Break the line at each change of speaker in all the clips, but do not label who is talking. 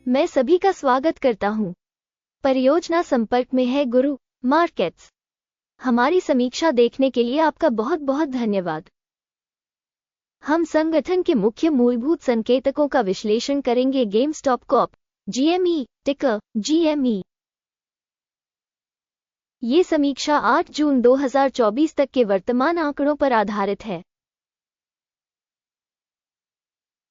मैं सभी का स्वागत करता हूं। परियोजना संपर्क में है गुरु मार्केट्स। हमारी समीक्षा देखने के लिए आपका बहुत बहुत धन्यवाद। हम संगठन के मुख्य मूलभूत संकेतकों का विश्लेषण करेंगे। गेमस्टॉप कॉर्प GME, टिकर GME। ये समीक्षा 8 जून 2024 तक के वर्तमान आंकड़ों पर आधारित है।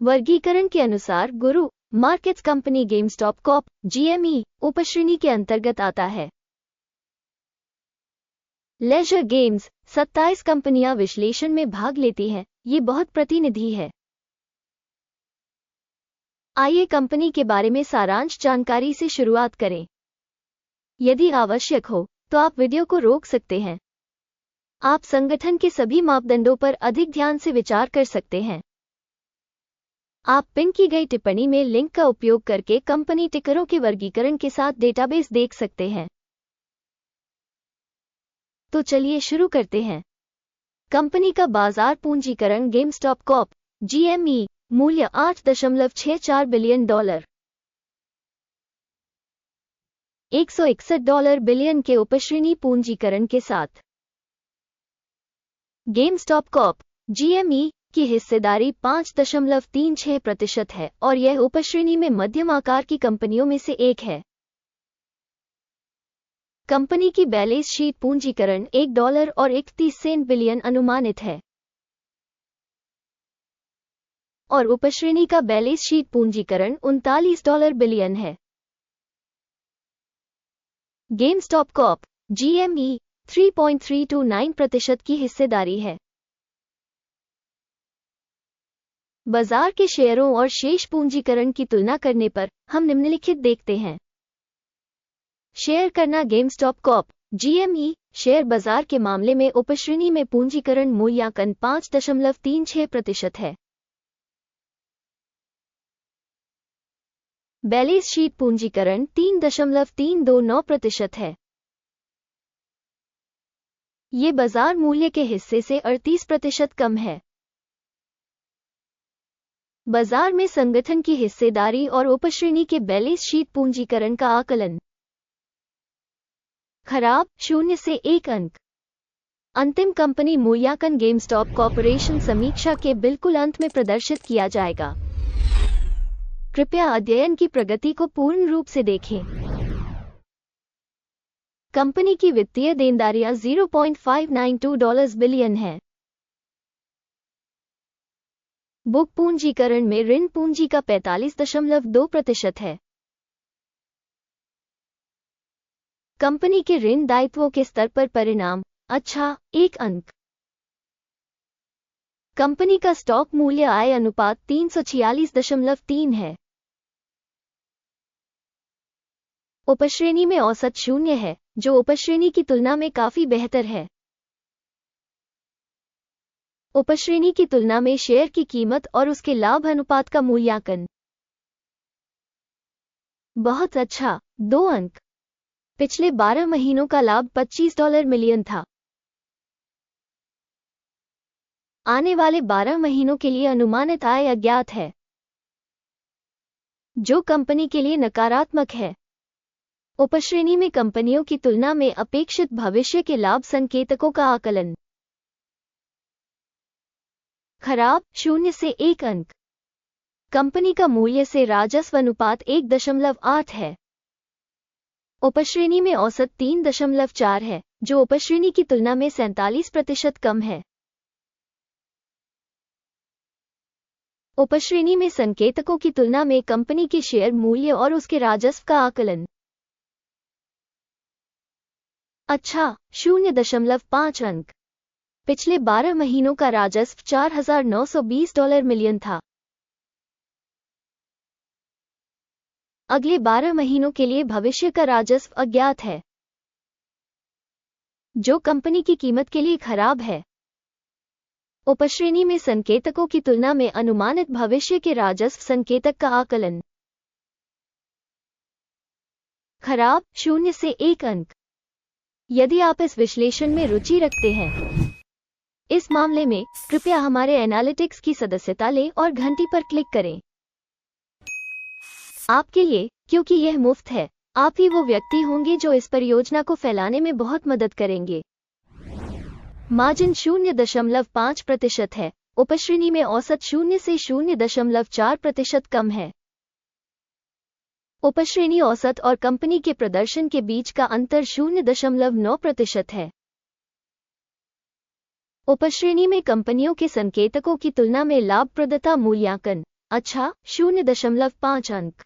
वर्गीकरण के अनुसार गुरु markets company GameStop Corp GME उपश्रेणी के अंतर्गत आता है। लेजर गेम्स 27 कंपनियां विश्लेषण में भाग लेती हैं। ये बहुत प्रतिनिधि है। आइए कंपनी के बारे में सारांश जानकारी से शुरुआत करें। यदि आवश्यक हो तो आप वीडियो को रोक सकते हैं। आप संगठन के सभी मापदंडों पर अधिक ध्यान से विचार कर सकते हैं। आप पिन की गई टिप्पणी में लिंक का उपयोग करके कंपनी टिकरों के वर्गीकरण के साथ डेटाबेस देख सकते हैं। तो चलिए शुरू करते हैं। कंपनी का बाजार पूंजीकरण गेमस्टॉप कॉर्प GME मूल्य $8.64 बिलियन, $161 बिलियन के उपश्रेणी पूंजीकरण के साथ। गेमस्टॉप कॉर्प GME की हिस्सेदारी 5.36% है और यह उपश्रेणी में मध्यम आकार की कंपनियों में से एक है। कंपनी की बैलेंस शीट पूंजीकरण $1.31 बिलियन अनुमानित है और उपश्रेणी का बैलेंस शीट पूंजीकरण $39 बिलियन है। गेमस्टॉप कॉर्प GME 3.329% की हिस्सेदारी है। बाजार के शेयरों और शेष पूंजीकरण की तुलना करने पर हम निम्नलिखित देखते हैं। शेयर करना गेमस्टॉप कॉर्प GME शेयर बाजार के मामले में उपश्रेणी में पूंजीकरण मूल्यांकन 5.36% है। बैलेंस शीट पूंजीकरण 3.329% है। ये बाजार मूल्य के हिस्से से 38% कम है। बाजार में संगठन की हिस्सेदारी और उपश्रेणी के बैलेंस शीट पूंजीकरण का आकलन। खराब 0 से 1 अंक। अंतिम कंपनी मूल्यांकन गेमस्टॉप कॉर्पोरेशन समीक्षा के बिल्कुल अंत में प्रदर्शित किया जाएगा। कृपया अध्ययन की प्रगति को पूर्ण रूप से देखें। कंपनी की वित्तीय देनदारियां $0.592 बिलियन है। बुक पूंजीकरण में ऋण पूंजी का 45.2% है। कंपनी के ऋण दायित्वों के स्तर पर परिणाम अच्छा 1 अंक। कंपनी का स्टॉक मूल्य आय अनुपात 346.3 है। उपश्रेणी में औसत 0 है, जो उपश्रेणी की तुलना में काफी बेहतर है। उपश्रेणी की तुलना में शेयर की कीमत और उसके लाभ अनुपात का मूल्यांकन बहुत अच्छा 2 अंक। पिछले 12 महीनों का लाभ $25 मिलियन था। आने वाले 12 महीनों के लिए अनुमानित आय अज्ञात है, जो कंपनी के लिए नकारात्मक है। उपश्रेणी में कंपनियों की तुलना में अपेक्षित भविष्य के लाभ संकेतकों का आकलन। खराब 0 से 1 अंक। कंपनी का मूल्य से राजस्व अनुपात 1.8 है। उपश्रेणी में औसत 3.4 है, जो उपश्रेणी की तुलना में 47% कम है। उपश्रेणी में संकेतकों की तुलना में कंपनी के शेयर मूल्य और उसके राजस्व का आकलन अच्छा 0.5 अंक। पिछले 12 महीनों का राजस्व $4,920 मिलियन था। अगले 12 महीनों के लिए भविष्य का राजस्व अज्ञात है, जो कंपनी की कीमत के लिए खराब है। उपश्रेणी में संकेतकों की तुलना में अनुमानित भविष्य के राजस्व संकेतक का आकलन खराब 0 से 1 अंक। यदि आप इस विश्लेषण में रुचि रखते हैं, इस मामले में कृपया हमारे एनालिटिक्स की सदस्यता लें और घंटी पर क्लिक करें। आपके लिए, क्योंकि यह मुफ्त है, आप ही वो व्यक्ति होंगे जो इस परियोजना को फैलाने में बहुत मदद करेंगे। मार्जिन 0.5% है। उपश्रेणी में औसत 0 से 0.4% कम है। उपश्रेणी औसत और कंपनी के प्रदर्शन के बीच का अंतर 0.9% है। उपश्रेणी में कंपनियों के संकेतकों की तुलना में लाभप्रदता मूल्यांकन अच्छा 0.5 अंक।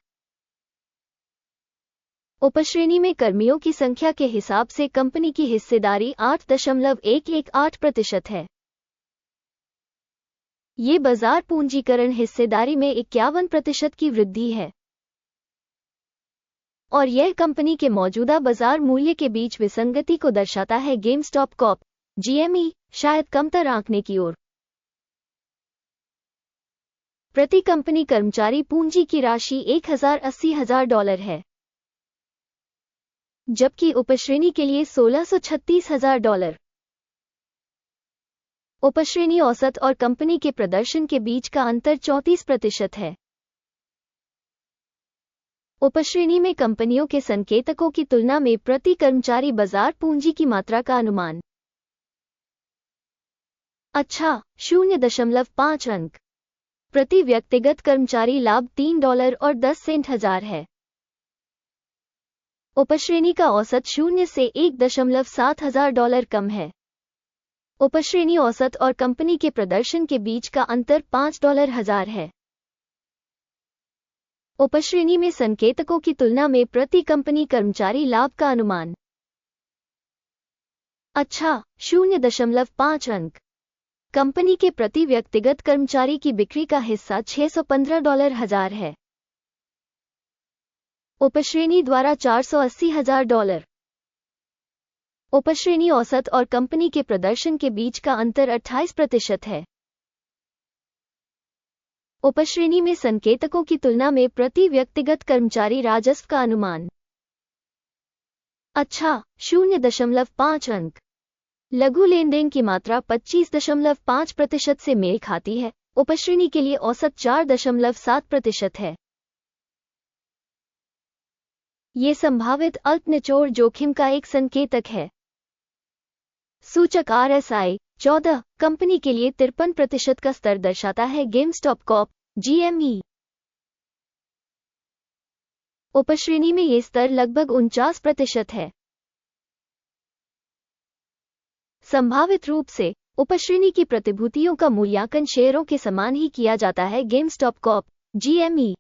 उपश्रेणी में कर्मियों की संख्या के हिसाब से कंपनी की हिस्सेदारी 8.118% है। ये बाजार पूंजीकरण हिस्सेदारी में 51% की वृद्धि है और यह कंपनी के मौजूदा बाजार मूल्य के बीच विसंगति को दर्शाता है। गेमस्टॉप कॉर्प GME शायद कमतर आंकने की ओर। प्रति कंपनी कर्मचारी पूंजी की राशि $1,80,000 है, जबकि उपश्रेणी के लिए $1,636,000। उपश्रेणी औसत और कंपनी के प्रदर्शन के बीच का अंतर 34% है। उपश्रेणी में कंपनियों के संकेतकों की तुलना में प्रति कर्मचारी बाजार पूंजी की मात्रा का अनुमान अच्छा 0.5 अंक। प्रति व्यक्तिगत कर्मचारी लाभ $3.10 है। उपश्रेणी का औसत 0 से $1,700 कम है। उपश्रेणी औसत और कंपनी के प्रदर्शन के बीच का अंतर $5,000 है। उपश्रेणी में संकेतकों की तुलना में प्रति कंपनी कर्मचारी लाभ का अनुमान अच्छा 0.5 अंक। कंपनी के प्रति व्यक्तिगत कर्मचारी की बिक्री का हिस्सा $615,000 है। उपश्रेणी द्वारा $480,000। उपश्रेणी औसत और कंपनी के प्रदर्शन के बीच का अंतर 28% है। उपश्रेणी में संकेतकों की तुलना में प्रति व्यक्तिगत कर्मचारी राजस्व का अनुमान अच्छा 0.5 अंक। लघु लेनदेन की मात्रा 25.5% से मेल खाती है। उपश्रेणी के लिए औसत 4.7% है। ये संभावित अल्प निचोड़ जोखिम का एक संकेतक है। सूचक RSI 14 कंपनी के लिए 53% का स्तर दर्शाता है। गेमस्टॉप कॉर्प GME उपश्रेणी में ये स्तर लगभग 49% है। संभावित रूप से उपश्रेणी की प्रतिभूतियों का मूल्यांकन शेयरों के समान ही किया जाता है। गेमस्टॉप कॉर्प GME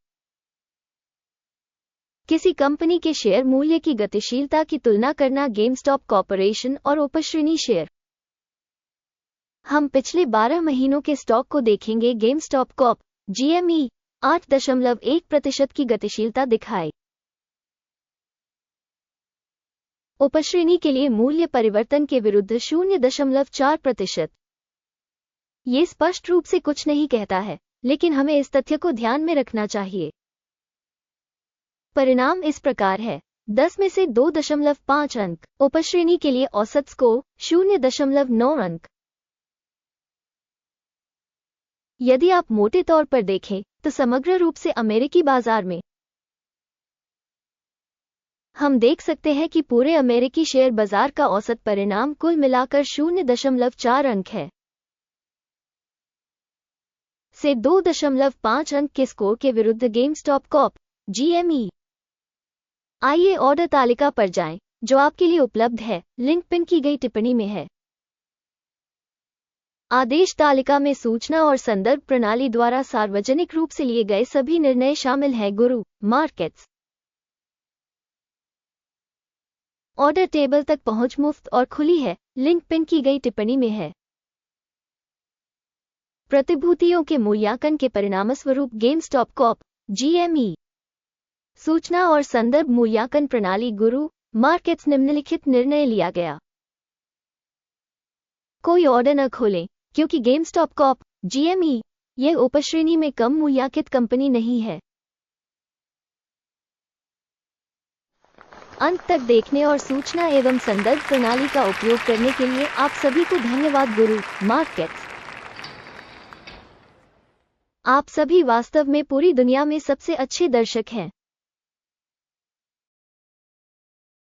किसी कंपनी के शेयर मूल्य की गतिशीलता की तुलना करना। गेमस्टॉप कॉर्पोरेशन और उपश्रेणी शेयर। हम पिछले 12 महीनों के स्टॉक को देखेंगे। गेमस्टॉप कॉर्प GME 8.1% की गतिशीलता दिखाए। उपश्रेणी के लिए मूल्य परिवर्तन के विरुद्ध 0.4%। ये स्पष्ट रूप से कुछ नहीं कहता है, लेकिन हमें इस तथ्य को ध्यान में रखना चाहिए। परिणाम इस प्रकार है 10 में से 2.5 अंक। उपश्रेणी के लिए औसत स्कोर 0.9 अंक। यदि आप मोटे तौर पर देखें तो समग्र रूप से अमेरिकी बाजार में हम देख सकते हैं कि पूरे अमेरिकी शेयर बाजार का औसत परिणाम कुल मिलाकर 0.4 अंक है से 2.5 अंक के स्कोर के विरुद्ध। GameStop Corp GME। आइए ऑर्डर तालिका पर जाएं, जो आपके लिए उपलब्ध है। लिंक पिन की गई टिप्पणी में है। आदेश तालिका में सूचना और संदर्भ प्रणाली द्वारा सार्वजनिक रूप से लिए गए सभी निर्णय शामिल हैं। गुरु मार्केट्स ऑर्डर टेबल तक पहुंच मुफ्त और खुली है। लिंक पिन की गई टिप्पणी में है। प्रतिभूतियों के मूल्यांकन के परिणामस्वरूप गेमस्टॉप कॉर्प GME सूचना और संदर्भ मूल्यांकन प्रणाली गुरु मार्केट्स निम्नलिखित निर्णय लिया गया। कोई ऑर्डर न खोलें, क्योंकि गेमस्टॉप कॉर्प GME यह उपश्रेणी में कम मूल्यांकित कंपनी नहीं है। अंत तक देखने और सूचना एवं संदर्भ प्रणाली का उपयोग करने के लिए आप सभी को धन्यवाद। गुरु मार्केट्स आप सभी वास्तव में पूरी दुनिया में सबसे अच्छे दर्शक हैं।